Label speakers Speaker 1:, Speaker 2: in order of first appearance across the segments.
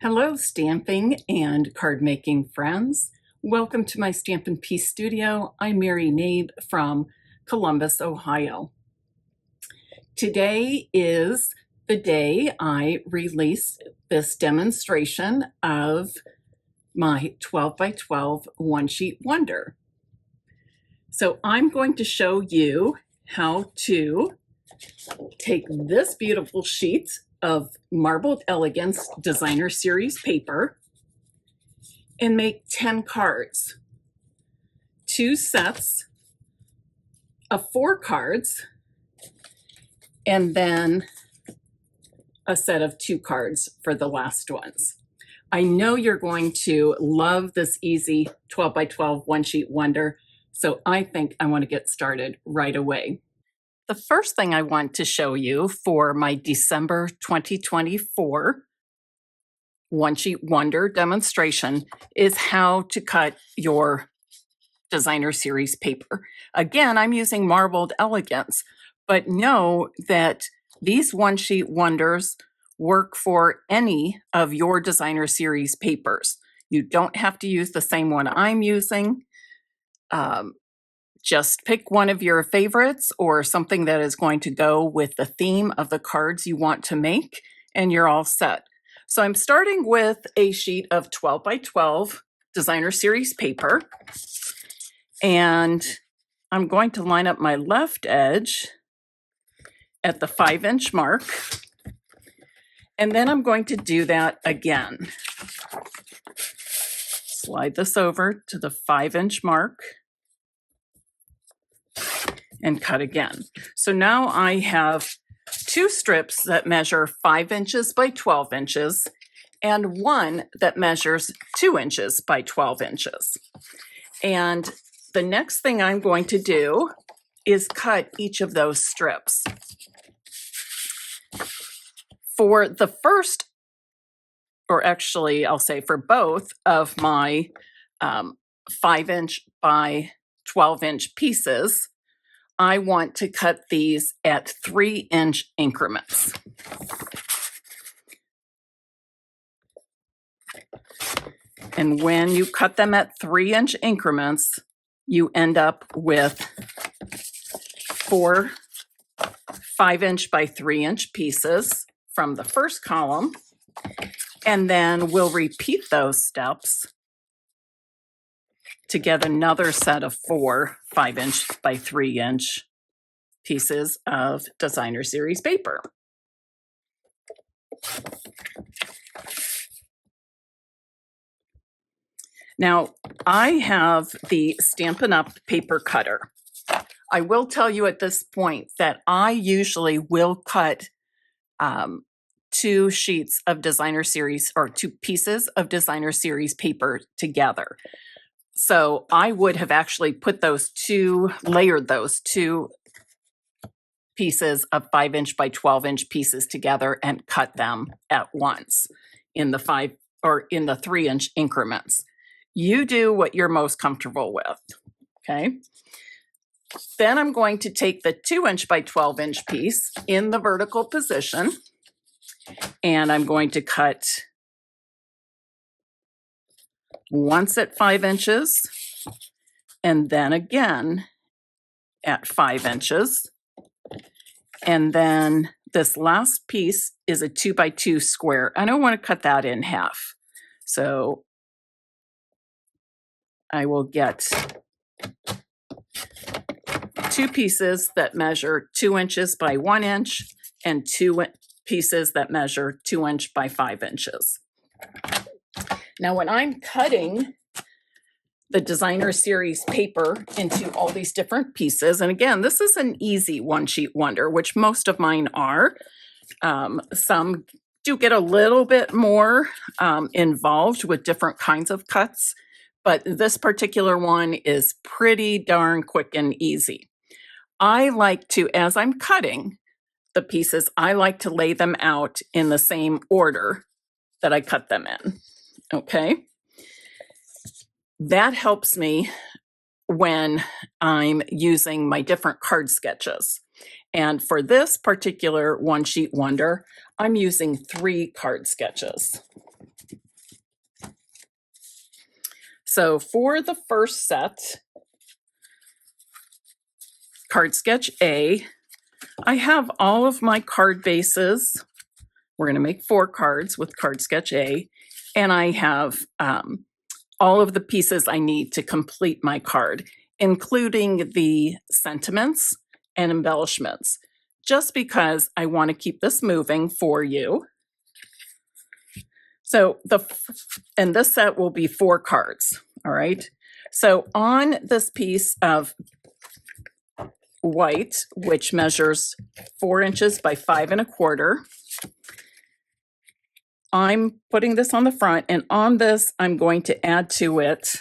Speaker 1: Hello, stamping and card making friends. Welcome to my Stampin' Piece studio. I'm Mary Knabe from Columbus, Ohio. Today is the day I release this demonstration of my 12 by 12 one-sheet wonder. So I'm going to show you how to take this beautiful sheet of marbled Elegance designer series paper and make 10 cards, 2 sets of 4 cards, and then a set of 2 cards for the last ones. I know you're going to love this easy 12 by 12 one sheet wonder, so I think I want to get started right away. The first thing I want to show you for my December 2024 One Sheet Wonder demonstration is how to cut your designer series paper. Again, I'm using marbled Elegance, but know that these One Sheet Wonders work for any of your designer series papers. You don't have to use the same one I'm using. Just pick one of your favorites or something that is going to go with the theme of the cards you want to make, and you're all set. So I'm starting with a sheet of 12 by 12 designer series paper, and I'm going to line up my left edge at the 5-inch mark, and then I'm going to do that again. Slide this over to the 5-inch mark and cut again. So now I have 2 strips that measure 5 inches by 12 inches and one that measures 2 inches by 12 inches. And the next thing I'm going to do is cut each of those strips. For the first, or actually I'll say for both of my 5-inch by 12-inch pieces, I want to cut these at 3-inch increments. And when you cut them at 3-inch increments, you end up with 4 5-inch by 3-inch pieces from the first column. And then we'll repeat those steps to get another set of 4 5-inch by 3-inch pieces of designer series paper. Now, I have the Stampin' Up! Paper cutter. I will tell you at this point that I usually will cut 2 sheets of designer series, or 2 pieces of designer series paper together. So I would have actually layered those 2 pieces of 5-inch by 12-inch pieces together and cut them at once in the 3-inch increments. You do what you're most comfortable with, okay? Then I'm going to take the 2-inch by 12-inch piece in the vertical position, and I'm going to cut once at 5 inches, and then again at 5 inches. And then this last piece is a 2 by 2 square. I don't want to cut that in half. So I will get 2 pieces that measure 2 inches by 1 inch and 2 pieces that measure 2 inch by 5 inches. Now, when I'm cutting the designer series paper into all these different pieces, and again, this is an easy one sheet wonder, which most of mine are. Some do get a little bit more involved with different kinds of cuts, but this particular one is pretty darn quick and easy. I like to, as I'm cutting the pieces, I like to lay them out in the same order that I cut them in, okay? That helps me when I'm using my different card sketches. And for this particular one sheet wonder, I'm using 3 card sketches. So for the first set, card sketch A, I have all of my card bases. We're going to make 4 cards with card sketch A, and I have all of the pieces I need to complete my card, including the sentiments and embellishments, just because I want to keep this moving for you. So and this set will be 4 cards, all right? So on this piece of white, which measures 4 inches by 5 1/4, I'm putting this on the front, and on this, I'm going to add to it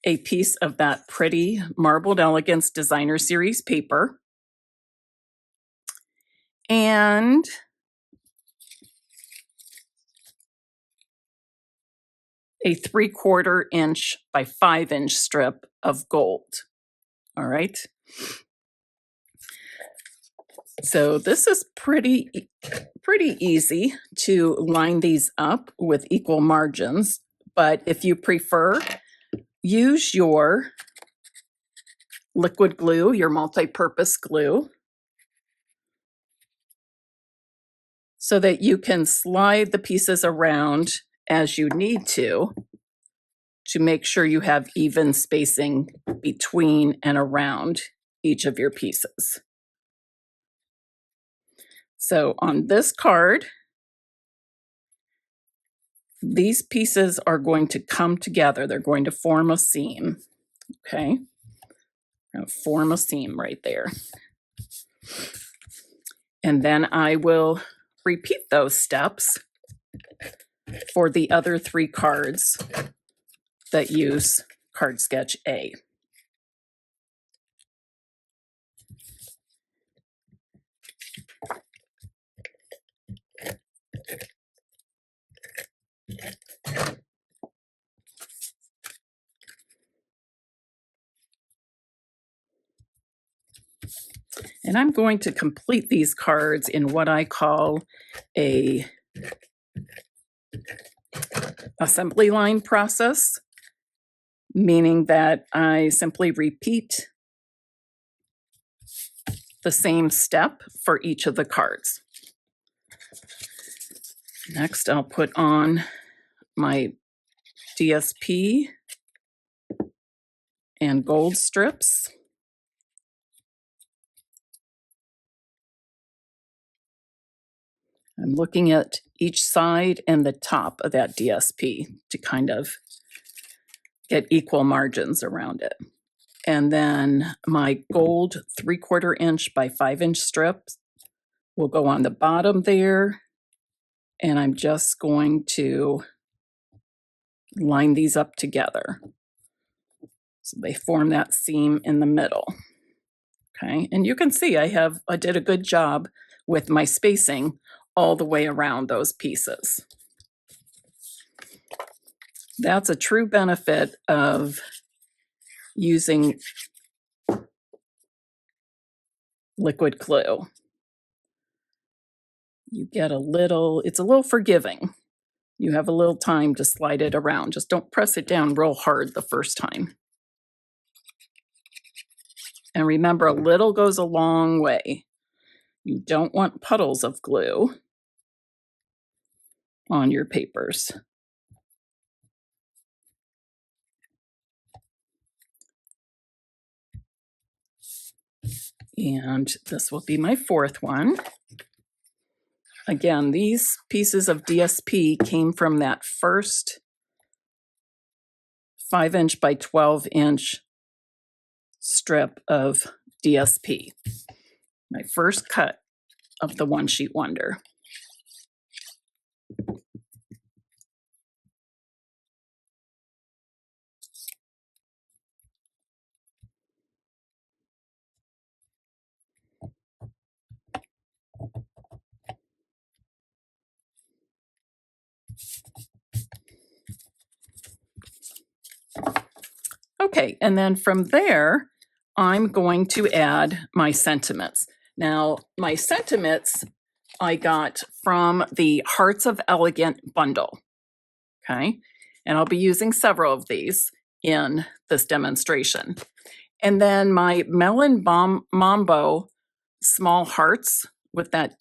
Speaker 1: a piece of that pretty Marbled Elegance Designer Series paper. And a 3/4 inch by 5 inch strip of gold. All right. So this is pretty easy to line these up with equal margins, but if you prefer, use your liquid glue, your multi-purpose glue, so that you can slide the pieces around as you need to make sure you have even spacing between and around each of your pieces. So on this card, these pieces are going to come together. They're going to form a seam, okay? Form a seam right there. And then I will repeat those steps for the other 3 cards that use card sketch A. And I'm going to complete these cards in what I call a assembly line process, meaning that I simply repeat the same step for each of the cards. Next, I'll put on my DSP and gold strips. I'm looking at each side and the top of that DSP to kind of get equal margins around it. And then my gold 3/4 inch by 5 inch strips will go on the bottom there. And I'm just going to line these up together. So they form that seam in the middle. Okay, and you can see I did a good job with my spacing all the way around those pieces. That's a true benefit of using liquid glue. You get it's a little forgiving. You have a little time to slide it around. Just don't press it down real hard the first time. And remember, a little goes a long way. You don't want puddles of glue on your papers. And this will be my 4th one. Again, these pieces of DSP came from that first 5 inch by 12 inch strip of DSP. My first cut of the One Sheet Wonder. Okay, and then from there, I'm going to add my sentiments. Now, my sentiments I got from the Hearts of Elegant bundle, okay? And I'll be using several of these in this demonstration. And then my Melon Mambo small hearts with that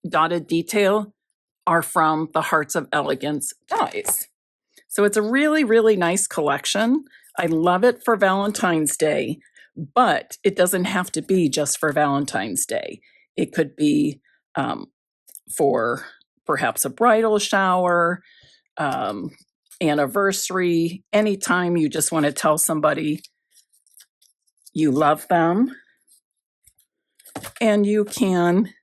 Speaker 1: dotted detail are from the Hearts of Elegance dies. So it's a really, really nice collection. I love it for Valentine's Day, but it doesn't have to be just for Valentine's Day. It could be for perhaps a bridal shower, anniversary, anytime you just want to tell somebody you love them. And you can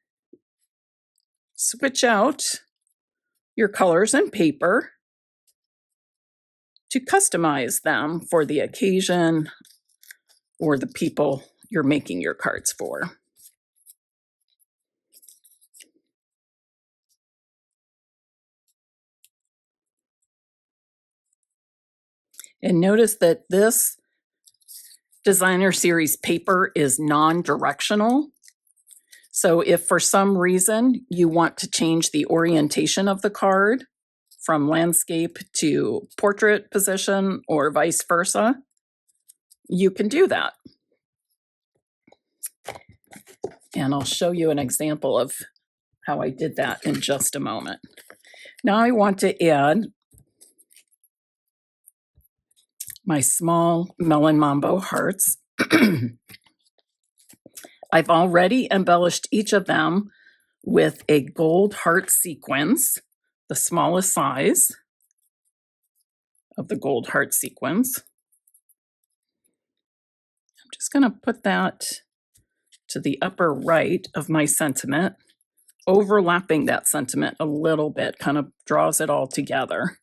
Speaker 1: switch out your colors and paper to customize them for the occasion or the people you're making your cards for. And notice that this designer series paper is non-directional. So if for some reason you want to change the orientation of the card from landscape to portrait position or vice versa, you can do that. And I'll show you an example of how I did that in just a moment. Now I want to add my small Melon Mambo hearts. I've already embellished each of them with a gold heart sequence, the smallest size of the gold heart sequence. I'm just going to put that to the upper right of my sentiment, overlapping that sentiment a little bit, kind of draws it all together.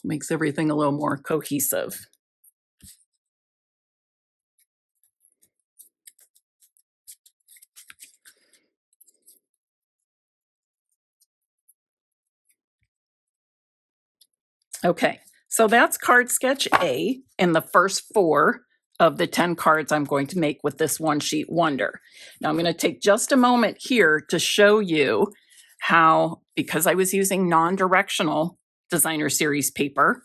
Speaker 1: Makes everything a little more cohesive. Okay, so that's card sketch A and the first 4 of the 10 cards I'm going to make with this one sheet wonder. Now I'm going to take just a moment here to show you how, because I was using non-directional designer series paper,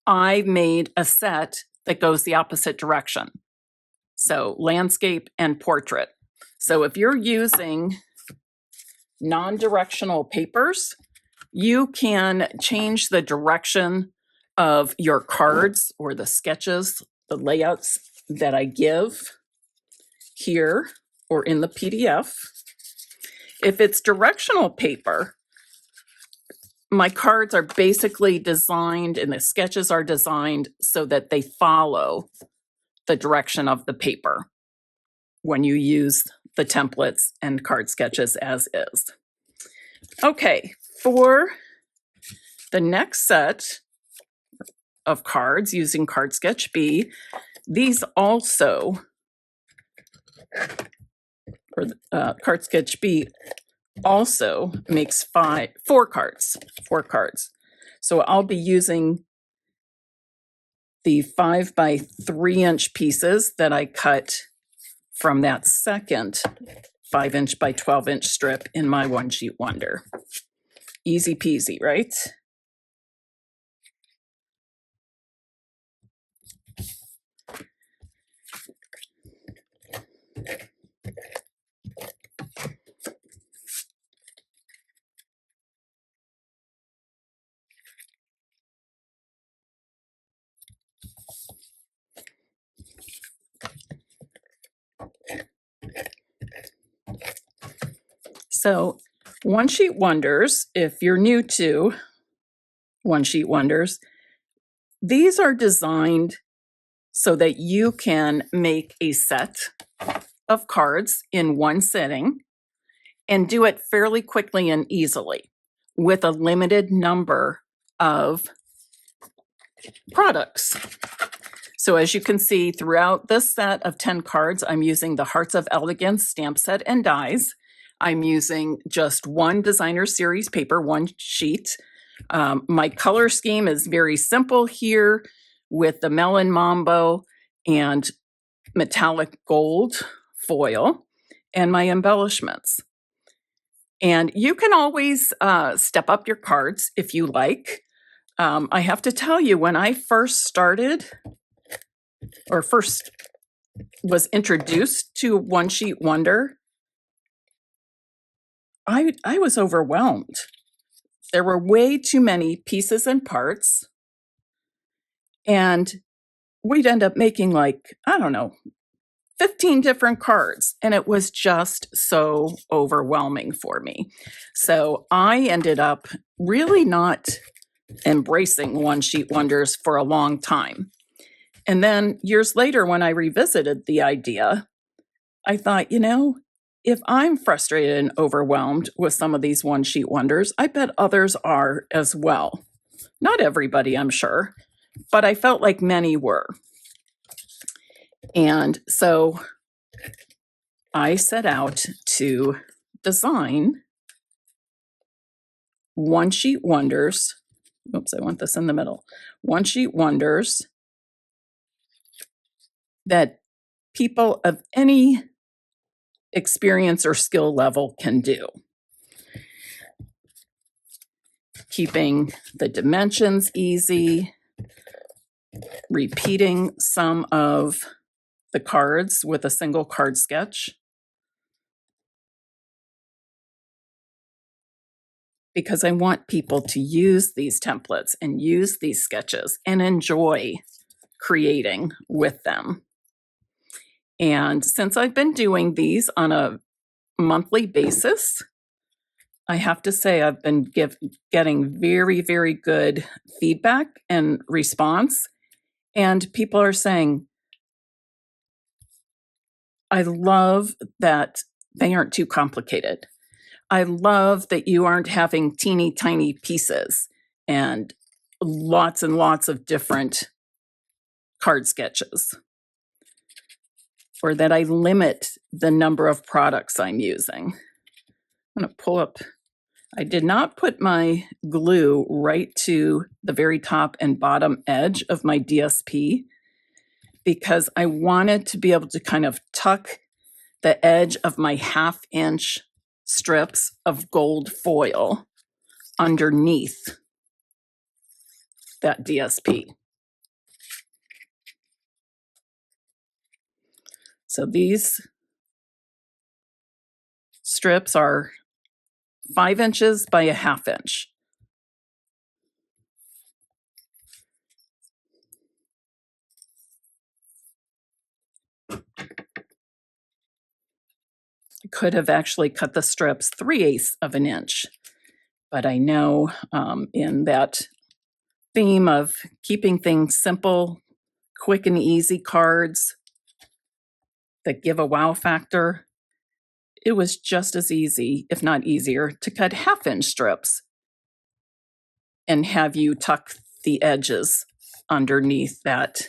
Speaker 1: I made a set that goes the opposite direction. So landscape and portrait. So if you're using non-directional papers, you can change the direction of your cards or the sketches, the layouts that I give here or in the PDF. If it's directional paper, my cards are basically designed and the sketches are designed so that they follow the direction of the paper when you use the templates and card sketches as is. Okay, for the next set of cards using card sketch B, these also, or card sketch B also makes 4 cards. So I'll be using the 5 by 3 inch pieces that I cut from that second 5 inch by 12 inch strip in my one sheet wonder. Easy peasy, right? So one sheet wonders, if you're new to one sheet wonders, these are designed so that you can make a set of cards in one sitting and do it fairly quickly and easily with a limited number of products. So as you can see throughout this set of 10 cards, I'm using the Hearts of Elegance stamp set and dies. I'm using just one designer series paper, one sheet. My color scheme is very simple here with the Melon Mambo and metallic gold foil and my embellishments. And you can always step up your cards if you like. I have to tell you, when I first started or first was introduced to One Sheet Wonder, I was overwhelmed. There were way too many pieces and parts, and we'd end up making like, I don't know, 15 different cards, and it was just so overwhelming for me. So I ended up really not embracing One Sheet Wonders for a long time. And then years later, when I revisited the idea, I thought, if I'm frustrated and overwhelmed with some of these One Sheet Wonders, I bet others are as well. Not everybody, I'm sure, but I felt like many were. And so I set out to design One Sheet Wonders. Oops, I want this in the middle. One Sheet Wonders that people of any experience or skill level can do. Keeping the dimensions easy, repeating some of the cards with a single card sketch, because I want people to use these templates and use these sketches and enjoy creating with them. And since I've been doing these on a monthly basis, I have to say I've been getting very, very good feedback and response. And people are saying, I love that they aren't too complicated. I love that you aren't having teeny tiny pieces and lots of different card sketches, or that I limit the number of products I'm using. I'm going to pull up. I did not put my glue right to the very top and bottom edge of my DSP because I wanted to be able to kind of tuck the edge of my 1/2-inch strips of gold foil underneath that DSP. So these strips are 5 inches by a 1/2 inch. I could have actually cut the strips 3/8 of an inch, but I know in that theme of keeping things simple, quick and easy cards that give a wow factor, it was just as easy, if not easier, to cut 1/2 inch strips and have you tuck the edges underneath that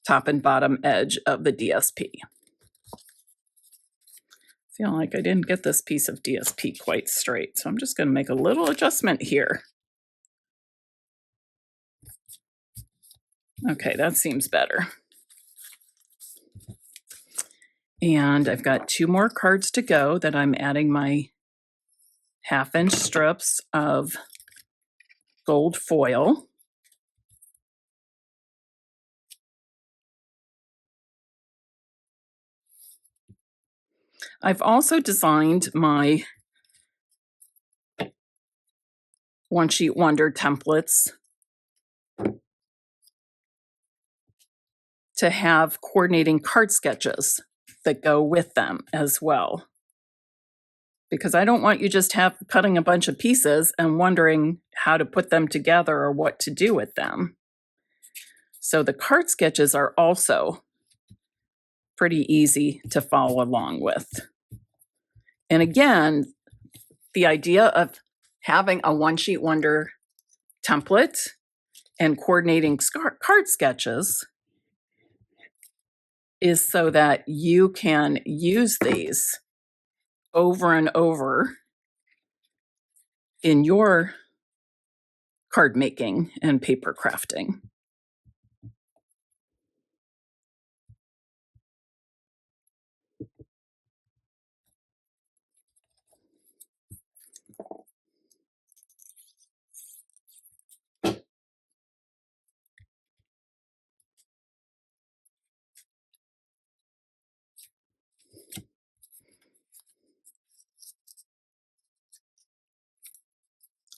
Speaker 1: top and bottom edge of the DSP. Feel like I didn't get this piece of DSP quite straight, so I'm just going to make a little adjustment here. Okay, that seems better. And I've got 2 more cards to go that I'm adding my 1/2 inch strips of gold foil. I've also designed my One Sheet Wonder templates to have coordinating card sketches that go with them as well. Because I don't want you just cutting a bunch of pieces and wondering how to put them together or what to do with them. So the card sketches are also pretty easy to follow along with. And again, the idea of having a One Sheet Wonder template and coordinating card sketches is so that you can use these over and over in your card making and paper crafting.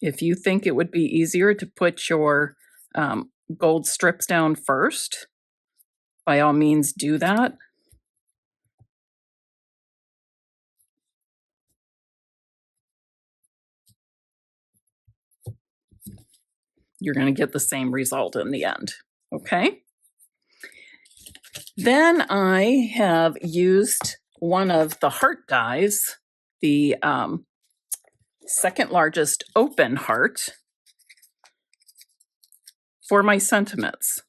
Speaker 1: If you think it would be easier to put your gold strips down first, by all means do that. You're going to get the same result in the end, okay? Then I have used one of the heart dies, the second largest open heart, for my sentiments.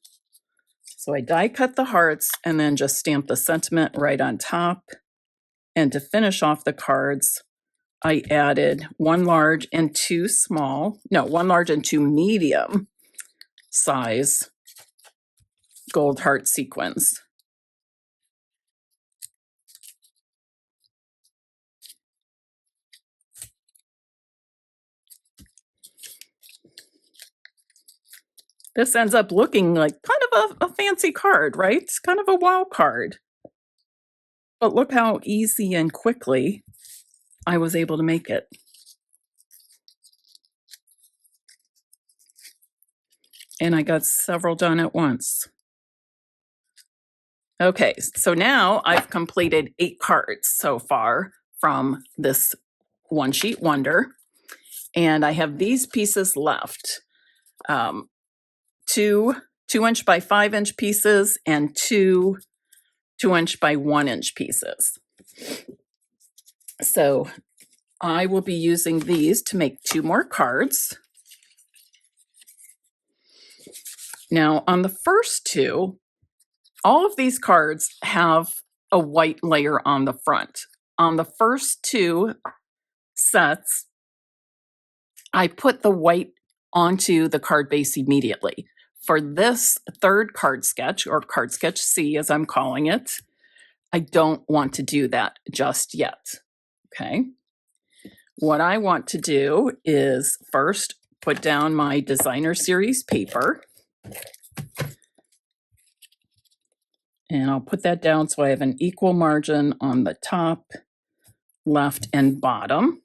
Speaker 1: So I die cut the hearts and then just stamp the sentiment right on top. And to finish off the cards, I added one large and two medium size gold heart sequins. This ends up looking like kind of a fancy card, right? It's kind of a wow card. But look how easy and quickly I was able to make it. And I got several done at once. Okay, so now I've completed 8 cards so far from this one sheet wonder. And I have these pieces left. 2 2-inch by 5-inch pieces and 2 2-inch by 1-inch pieces. So I will be using these to make 2 more cards. Now on the first 2, all of these cards have a white layer on the front. On the first 2 sets, I put the white onto the card base immediately. For this third card sketch, or card sketch C as I'm calling it, I don't want to do that just yet, okay? What I want to do is first put down my designer series paper. And I'll put that down so I have an equal margin on the top, left, and bottom.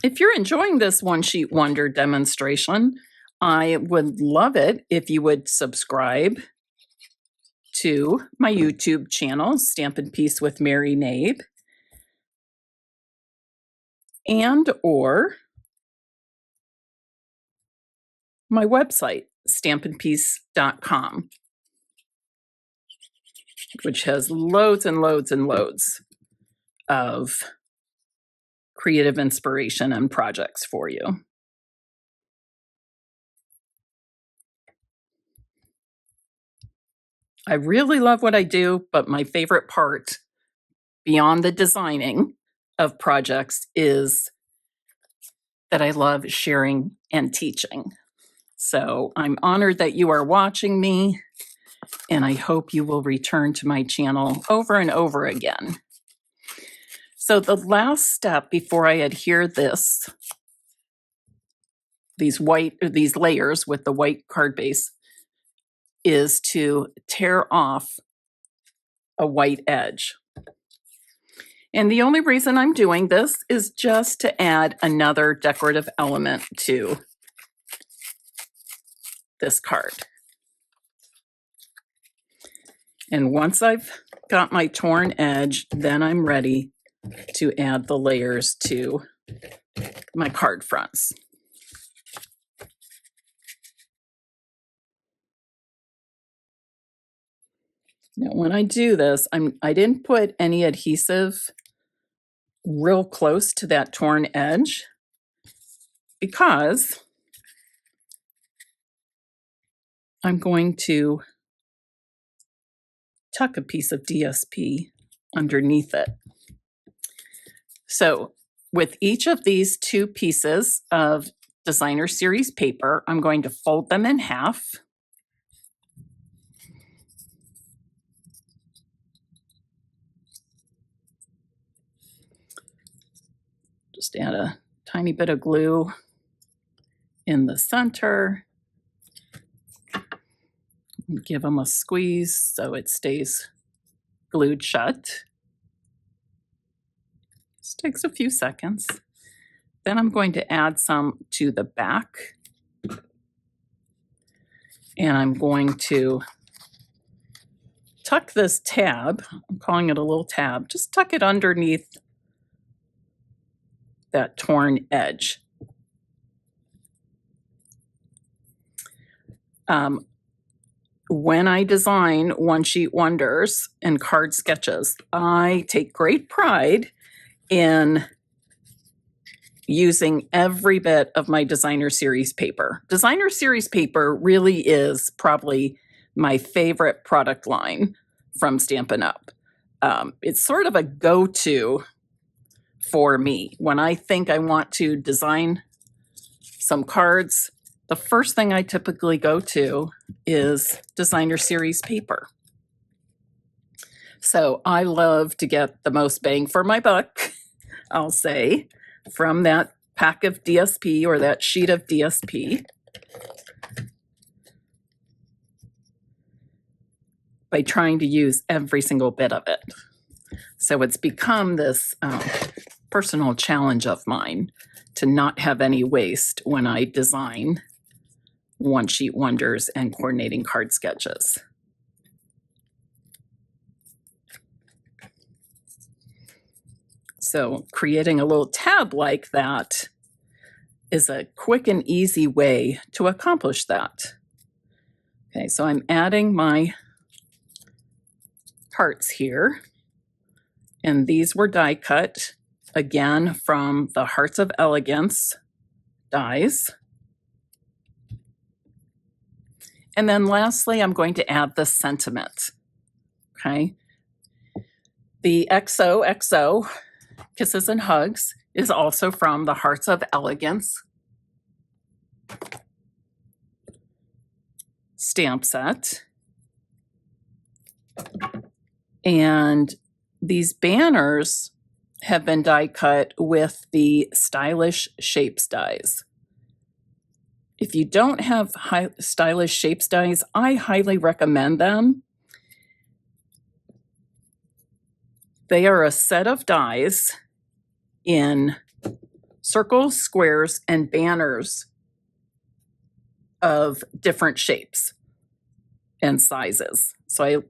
Speaker 1: If you're enjoying this one sheet wonder demonstration, I would love it if you would subscribe to my YouTube channel, Stampin' Piece with Mary Knabe, and or my website, stampinpiece.com, which has loads and loads and loads of creative inspiration and projects for you. I really love what I do, but my favorite part beyond the designing of projects is that I love sharing and teaching. So I'm honored that you are watching me, and I hope you will return to my channel over and over again. So the last step before I adhere these layers with the white card base is to tear off a white edge. And the only reason I'm doing this is just to add another decorative element to this card. And once I've got my torn edge, then I'm ready to add the layers to my card fronts. Now, when I do this, I didn't put any adhesive real close to that torn edge because I'm going to tuck a piece of DSP underneath it. So with each of these 2 pieces of designer series paper, I'm going to fold them in half. Just add a tiny bit of glue in the center. Give them a squeeze so it stays glued shut. This takes a few seconds. Then I'm going to add some to the back. And I'm going to tuck this tab, I'm calling it a little tab, just tuck it underneath that torn edge. When I design one-sheet wonders and card sketches, I take great pride in using every bit of my designer series paper. Designer series paper really is probably my favorite product line from Stampin' Up. It's sort of a go-to for me. When I think I want to design some cards, the first thing I typically go to is designer series paper. So I love to get the most bang for my buck, I'll say, from that pack of DSP or that sheet of DSP by trying to use every single bit of it. So it's become this personal challenge of mine to not have any waste when I design one-sheet wonders and coordinating card sketches. So creating a little tab like that is a quick and easy way to accomplish that. Okay, so I'm adding my hearts here, and these were die cut again from the Hearts of Elegance dies. And then lastly, I'm going to add the sentiment. Okay, the XOXO, Kisses and Hugs, is also from the Hearts of Elegance stamp set. And these banners have been die cut with the Stylish Shapes dies. If you don't have Stylish Shapes dies, I highly recommend them. They are a set of dies in circles, squares, and banners of different shapes and sizes. So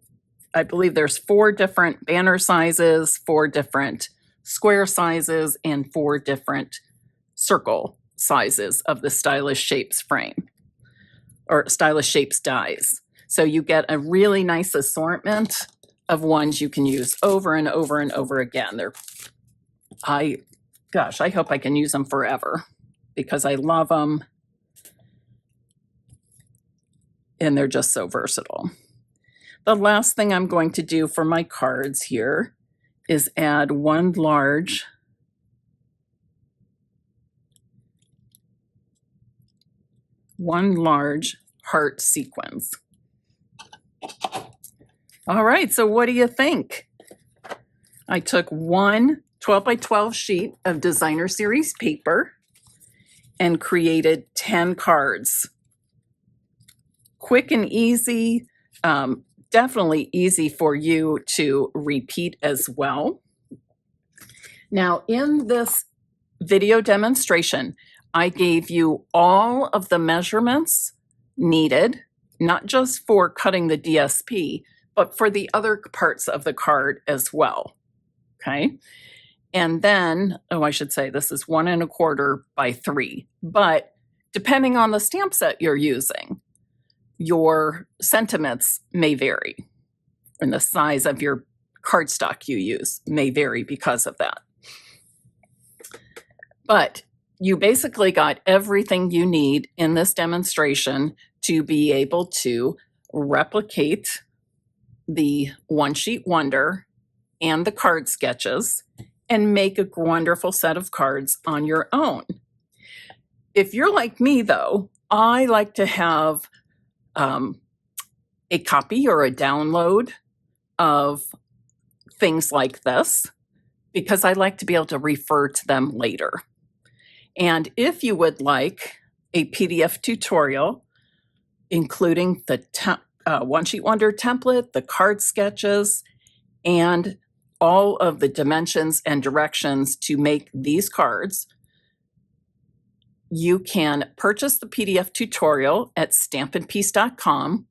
Speaker 1: I believe there's 4 different banner sizes, 4 different square sizes, and 4 different circle sizes of the Stylish Shapes frame or Stylish Shapes dies. So you get a really nice assortment of ones you can use over and over and over again. I hope I can use them forever because I love them and they're just so versatile. The last thing I'm going to do for my cards here is add one large heart sequence. All right, so what do you think? I took one 12 by 12 sheet of designer series paper and created 10 cards. Quick and easy, definitely easy for you to repeat as well. Now, in this video demonstration, I gave you all of the measurements needed, not just for cutting the DSP, but for the other parts of the card as well, okay? And then, I should say this is 1 1/4 by 3, but depending on the stamp set you're using, your sentiments may vary, and the size of your cardstock you use may vary because of that. But you basically got everything you need in this demonstration to be able to replicate the one-sheet wonder and the card sketches and make a wonderful set of cards on your own. If you're like me, though, I like to have a copy or a download of things like this because I like to be able to refer to them later. And if you would like a PDF tutorial, including the One Sheet Wonder template, the card sketches, and all of the dimensions and directions to make these cards, you can purchase the PDF tutorial at stampinpiece.com,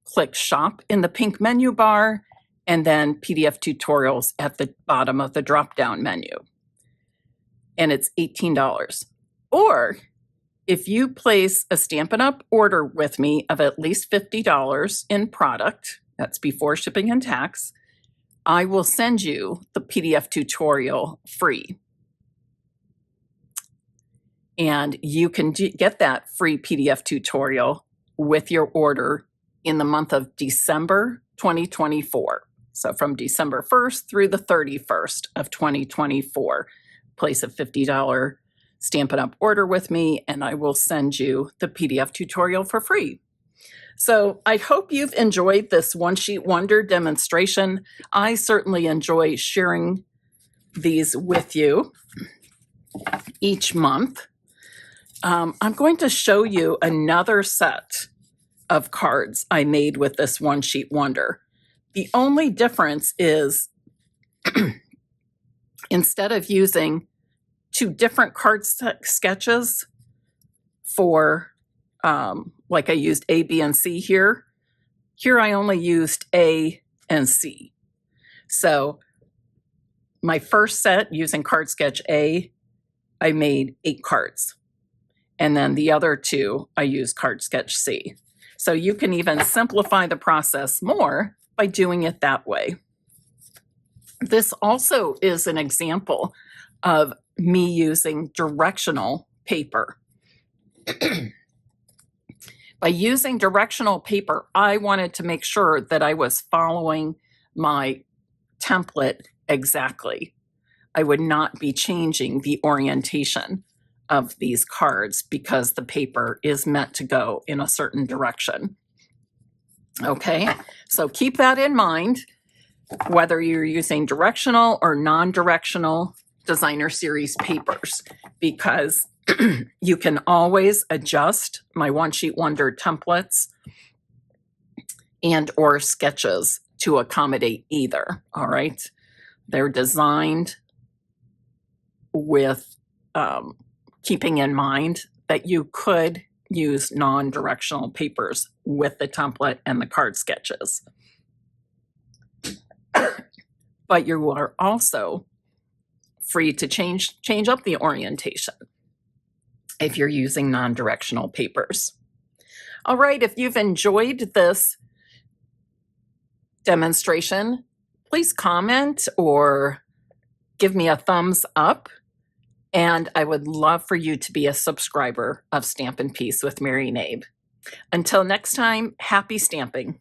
Speaker 1: click Shop in the pink menu bar, and then PDF tutorials at the bottom of the drop-down menu. And it's $18. Or if you place a Stampin' Up! Order with me of at least $50 in product, that's before shipping and tax, I will send you the PDF tutorial free. And you can get that free PDF tutorial with your order in the month of December 2024. So from December 1st through the 31st of 2024, place a $50 Stampin' Up! Order with me, and I will send you the PDF tutorial for free. So I hope you've enjoyed this One Sheet Wonder demonstration. I certainly enjoy sharing these with you each month. I'm going to show you another set of cards I made with this One Sheet Wonder. The only difference is instead of using two different card sketches for, like I used A, B, and C here I only used A and C. So my first set using card sketch A, I made 8 cards. And then the other 2, I used card sketch C. So you can even simplify the process more by doing it that way. This also is an example of me using directional paper. By using directional paper, I wanted to make sure that I was following my template exactly. I would not be changing the orientation of these cards because the paper is meant to go in a certain direction. Okay, so keep that in mind, whether you're using directional or non-directional designer series papers, because you can always adjust my One Sheet Wonder templates and or sketches to accommodate either. All right, they're designed with keeping in mind that you could use non-directional papers with the template and the card sketches. But you are also free to change up the orientation if you're using non-directional papers. All right, if you've enjoyed this demonstration, please comment or give me a thumbs up. And I would love for you to be a subscriber of Stampin' Piece with Mary Knabe. Until next time, happy stamping.